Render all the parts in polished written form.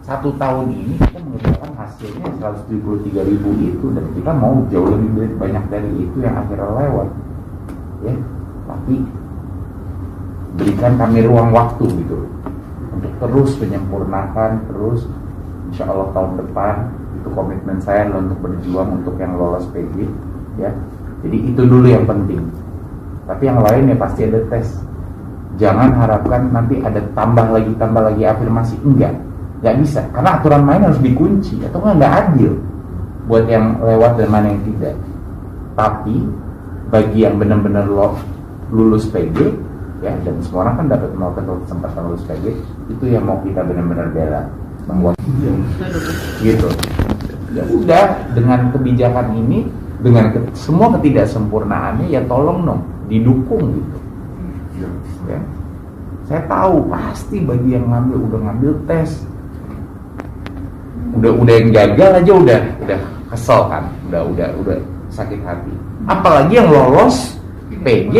1 tahun ini kita mengerjakan hasilnya 173.000 itu, dan kita mau jauh lebih banyak dari itu yang akhirnya lewat ya. Tapi berikan kami ruang waktu gitu untuk terus menyempurnakan, terus insya Allah tahun depan itu komitmen saya adalah untuk berjuang untuk yang lolos PG ya. Jadi itu dulu yang penting, tapi yang lain ya pasti ada tes. Jangan harapkan nanti ada tambah lagi afirmasi, nggak bisa, karena aturan main harus dikunci, atau nggak adil buat yang lewat dan mana yang tidak. Tapi bagi yang benar-benar lulus PG ya, dan semua orang kan dapat melakukan kesempatan lulus PG, itu yang mau kita benar-benar bela, membuat gitu. Ya udah, dengan kebijakan ini, dengan semua ketidaksempurnaannya, ya tolong dong didukung gitu ya. Saya tahu pasti bagi yang udah ngambil tes, udah yang gagal aja udah kesel kan, udah sakit hati. Apalagi yang lolos PG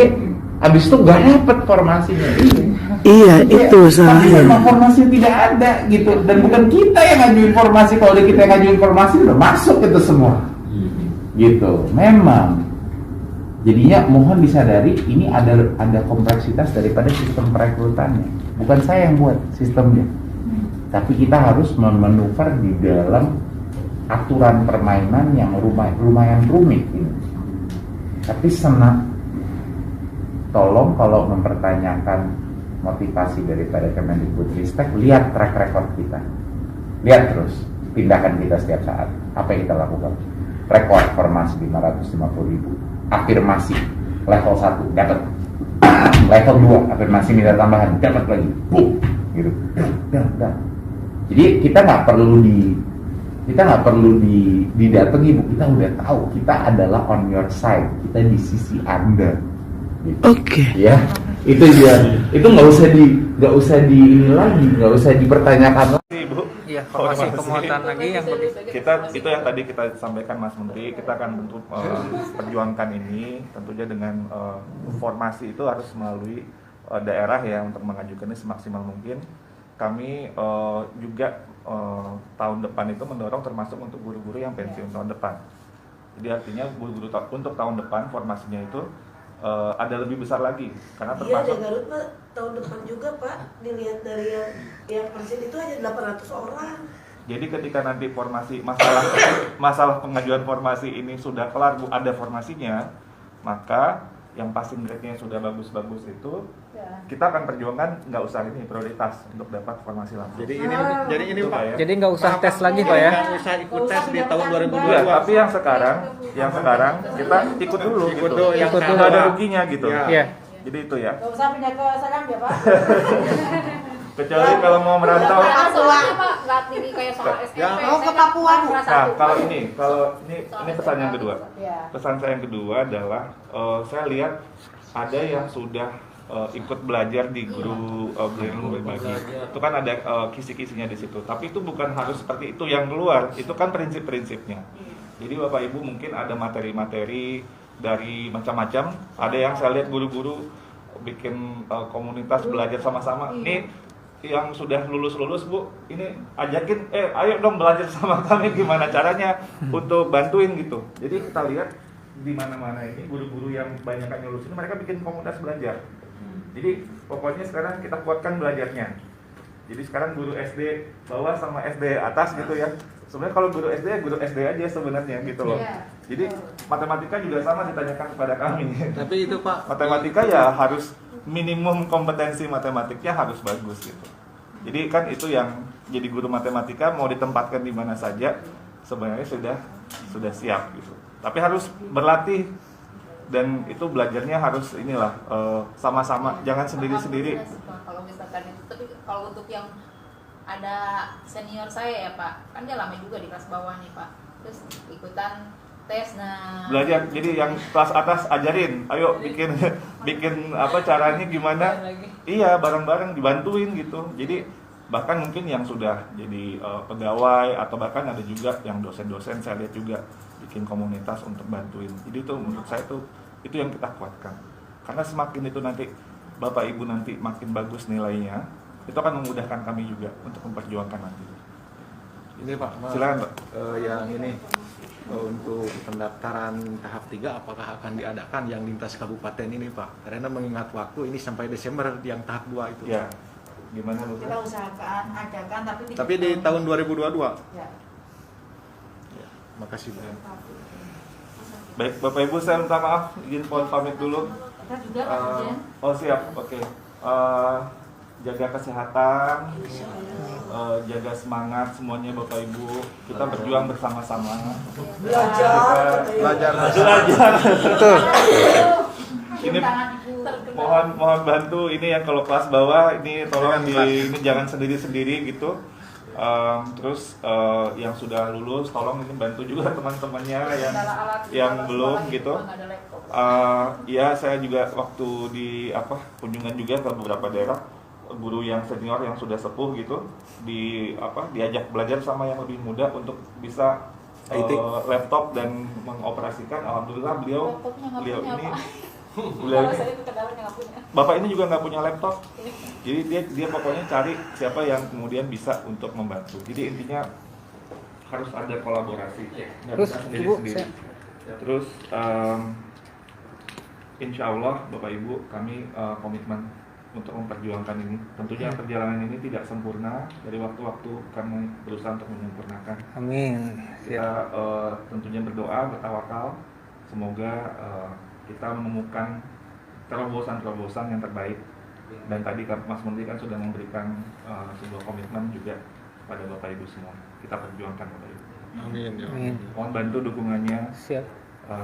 habis itu gak dapet formasinya. Iya, itu salahnya. Tapi formasi tidak ada gitu, dan bukan kita yang ngajuin formasi. Kalau kita yang ngajuin formasi udah masuk itu semua gitu. Memang jadinya mohon disadari, ini ada kompleksitas daripada sistem perekrutannya. Bukan saya yang buat sistemnya, tapi kita harus memanuver di dalam aturan permainan yang lumayan rumit ini. Tapi tolong kalau mempertanyakan motivasi daripada Kemendikbudristek, lihat track record kita, lihat terus tindakan kita setiap saat, apa yang kita lakukan. Rekor formasi 550.000, afirmasi level 1 dapat, level 2 afirmasi minta tambahan dapat lagi, boom, gitu. Dah. Jadi kita nggak perlu didatangi, Bu. Kita udah tahu, kita adalah on your side, kita di sisi Anda. Gitu. Oke. Ya, itu dia. Itu nggak usah dipertanyakan lagi, Bu. Iya, formasi pemuatan lagi yang itu yang tadi kita sampaikan, Mas Menteri. Kita akan tentu perjuangkan ini tentunya dengan formasi itu harus melalui daerah ya, untuk mengajukannya semaksimal mungkin. Kami juga tahun depan itu mendorong termasuk untuk guru-guru yang pensiun tahun depan. Jadi artinya guru-guru untuk tahun depan formasinya itu ada lebih besar lagi, karena termasuk di Garut Pak, tahun depan juga Pak, dilihat dari yang pensiun itu hanya 800 orang. Jadi ketika nanti formasi masalah pengajuan formasi ini sudah kelar, Bu, ada formasinya, maka yang passing grade-nya sudah bagus-bagus itu kita akan perjuangkan nggak usah ini prioritas untuk dapat formasi langsung. Jadi ini Pak. Ya. Jadi nggak usah tes lagi Pak ya. Nggak usah ikut tes di tahun 2022. Ya, tapi yang sekarang kita ikut dulu gitu. Ikut dulu. Nggak ada ruginya gitu. Iya. Jadi itu ya. Gak usah pindah ke Sadam ya Pak. Kecuali kalau mau merantau. Nggak tinggi kayak soal SPP. Mau ke Papua. Nah, kalau ini pesan yang kedua. Ya. Pesan saya yang kedua adalah saya lihat ada yang sudah ikut belajar di guru ilmu berbagi. Itu kan ada kisi-kisinya di situ. Tapi itu bukan harus seperti itu yang keluar. Itu kan prinsip-prinsipnya. Jadi Bapak Ibu mungkin ada materi-materi dari macam-macam. Ada yang saya lihat guru-guru bikin komunitas belajar sama-sama. Ini yang sudah lulus Bu, ini ajakin, ayo dong belajar sama kami gimana caranya untuk bantuin gitu. Jadi kita lihat di mana-mana ini guru-guru yang banyak yang lulus ini mereka bikin komunitas belajar. Jadi pokoknya sekarang kita kuatkan belajarnya. Jadi sekarang guru SD bawah sama SD atas gitu ya. Sebenarnya kalau guru SD aja sebenarnya gitu loh. Jadi matematika juga sama ditanyakan kepada kami. Tapi itu Pak, Matematika ya harus minimum kompetensi matematiknya harus bagus gitu. Jadi kan itu yang jadi guru matematika mau ditempatkan di mana saja sebenarnya sudah siap gitu. Tapi harus berlatih, dan itu belajarnya harus sama-sama, jangan sendiri-sendiri. Kalau misalkan itu, tapi kalau untuk yang ada senior saya ya Pak, kan dia lama juga di kelas bawah nih Pak, terus ikutan tes. Nah, Belajar, jadi yang kelas atas ajarin, ayo bikin apa caranya gimana, iya bareng-bareng dibantuin gitu. Jadi bahkan mungkin yang sudah jadi pegawai atau bahkan ada juga yang dosen-dosen saya lihat juga bikin komunitas untuk bantuin. Jadi itu menurut saya itu yang kita kuatkan, karena semakin itu nanti Bapak Ibu nanti makin bagus nilainya, itu akan memudahkan kami juga untuk memperjuangkan nanti. Ini Pak, Silakan, Pak. yang ini untuk pendaftaran tahap 3 apakah akan diadakan yang lintas kabupaten ini Pak? Karena mengingat waktu ini sampai Desember yang tahap 2 itu. Ya, gimana Bu? Kita usahakan adakan Tapi di tahun 2022. Ya. Ya, makasih Pak. Baik, Bapak Ibu, saya minta maaf, izin mohon pamit dulu. Kita juga Pak Dirjen. Oh siap, oke. Jaga kesehatan, jaga semangat semuanya Bapak Ibu. Kita berjuang bersama-sama. Belajar. Betul. Ini mohon bantu ini yang kalau kelas bawah ini tolong ini jangan sendiri-sendiri gitu. Terus yang sudah lulus tolong ini bantu juga teman-temannya yang belum gitu. Ya saya juga waktu di kunjungan juga ke beberapa daerah, guru yang senior yang sudah sepuh gitu diajak belajar sama yang lebih muda untuk bisa laptop dan mengoperasikan. Alhamdulillah beliau ini bapak ini juga nggak punya laptop, jadi dia pokoknya cari siapa yang kemudian bisa untuk membantu. Jadi intinya harus ada kolaborasi, nggak Terus, bisa Ibu, sendiri-sendiri. Terus insya Allah Bapak Ibu kami komitmen untuk memperjuangkan ini. Tentunya perjalanan ini tidak sempurna, dari waktu-waktu kami berusaha untuk menyempurnakan. Amin. Kita tentunya berdoa, bertawakal, semoga kita menemukan terobosan-terobosan yang terbaik. Dan tadi Mas Menteri kan sudah memberikan sebuah komitmen juga kepada Bapak Ibu semua. Kita perjuangkan Bapak Ibu. Amin. Amin. Mohon bantu dukungannya. Siap.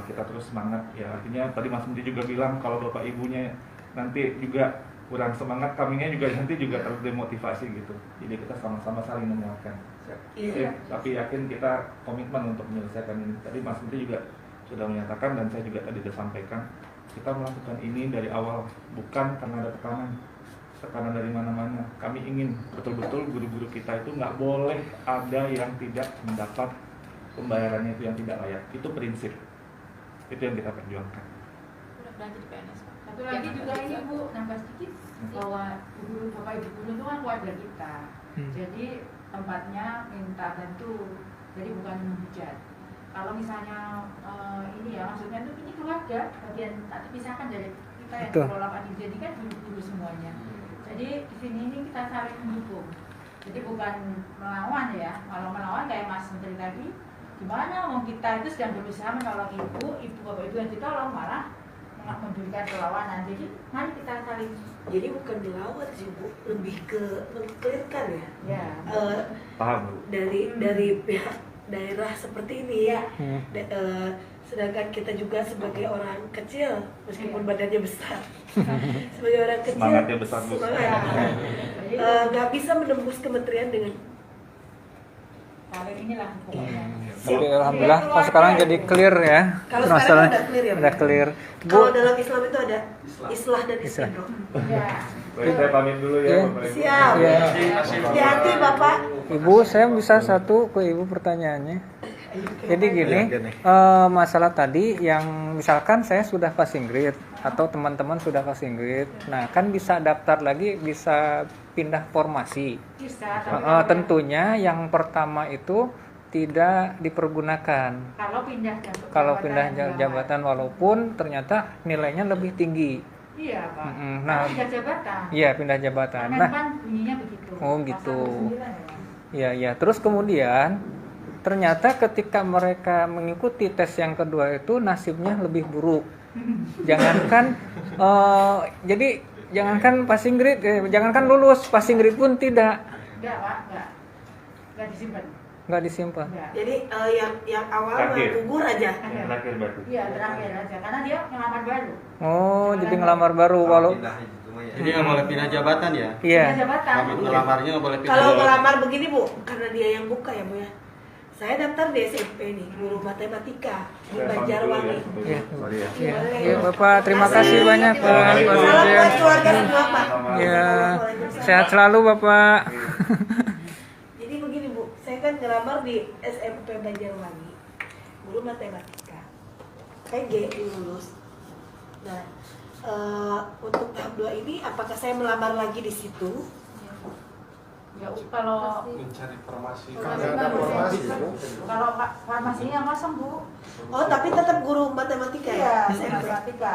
Kita terus semangat ya. Artinya tadi Mas Menteri juga bilang kalau Bapak Ibunya nanti juga kurang semangat, kaminya juga nanti juga terus demotivasi gitu. Jadi kita sama-sama saling menguatkan. Iya. Tapi yakin kita komitmen untuk menyelesaikan ini. Tadi Mas Menteri juga sudah menyatakan dan saya juga tadi sudah sampaikan, kita melakukan ini dari awal bukan karena ada tekanan dari mana-mana. Kami ingin betul-betul guru-guru kita itu nggak boleh ada yang tidak mendapat pembayarannya itu yang tidak layak. Itu prinsip. Itu yang kita perjuangkan. Udah belajar di PNS Pak. Satu lagi juga ini Bu, nambah sedikit bahwa guru Bapak Ibu guru itu kan keluarga kita. Jadi tempatnya minta bantu, jadi bukan menghujat. Kalau misalnya ini ya maksudnya itu ini keluarga bagian tak terpisahkan dari kita yang Betul. kelola Pak Dirjen, jadi kan guru-guru semuanya. Jadi di sini ini kita saling mendukung. Jadi bukan melawan ya, kalau melawan kayak Mas Menteri tadi, gimana mau kita itu sedang berusaha menolong ibu bapak ibu yang ditolong malah memberikan perlawanan. Jadi mari kita saling. Jadi bukan melawan sih Bu, lebih ke mengklirkan ya. Ya. Paham Bu? Dari pihak daerah seperti ini ya. Hmm. Sedangkan kita juga sebagai orang kecil, meskipun badannya besar, sebagai orang kecil, Semangatnya besar Bu. nggak bisa menembus kementerian dengan Saling inilah pokoknya. Tapi alhamdulillah kalau sekarang jadi clear ya. Kalau sekarang Masalahnya udah clear ya, Bu? Udah clear. Bu, kalau dalam Islam itu ada islah dan istidrak. Ya. Baik, saya pamit dulu ya Iya. Bapak Ibu. Siap. Iya. Hati-hati Bapak. Ibu, saya bisa satu ke Ibu pertanyaannya. Jadi gini, masalah tadi yang misalkan saya sudah passing grade atau teman-teman sudah passing grade, nah kan bisa daftar lagi, bisa pindah formasi. Bisa. Tentunya yang pertama itu tidak dipergunakan. Kalau pindah Jabatan walaupun ternyata nilainya lebih tinggi. Iya Pak. Nah, pindah jabatan. iya pindah jabatan. Karena Nah, kan bunyinya begitu. oh gitu. Pasal 9 ya. Ya. Terus kemudian ternyata ketika mereka mengikuti tes yang kedua itu nasibnya lebih buruk. Jangankan jangankan passing grade, jangankan lulus, passing grade pun tidak. Enggak Pak, enggak disimpan. Nggak disimpan. Enggak. Jadi yang awal Terakhir. gugur aja. Yang terakhir berarti. Iya terakhir aja, karena dia ngelamar baru. Oh, jadi ngelamar baru walau Jadi nggak boleh pindah jabatan ya? iya. Pindah jabatan. Ngelamarnya nggak boleh pindah. Kalau ngelamar begini Bu, karena dia yang buka ya Bu ya. Saya daftar di SMP nih, guru matematika di Saya pamit dulu Banjarwangi. Iya. Boleh Iya, ya? iya, Bapak, terima kasih banyak Pak. Pak Salam Dirjen. buat keluarga semua Pak. Ya, sehat selalu Bapak. Jadi begini Bu, saya kan ngelamar di SMP Banjarwangi, guru matematika. PG lulus. Nah, untuk tahap 2 ini apakah saya melamar lagi di situ? Ya kalau Mencari formasi. Nggak ada formasi, kalau farmasinya kosong Bu. Oh, tapi tetap guru matematika ya? Iya, matematika.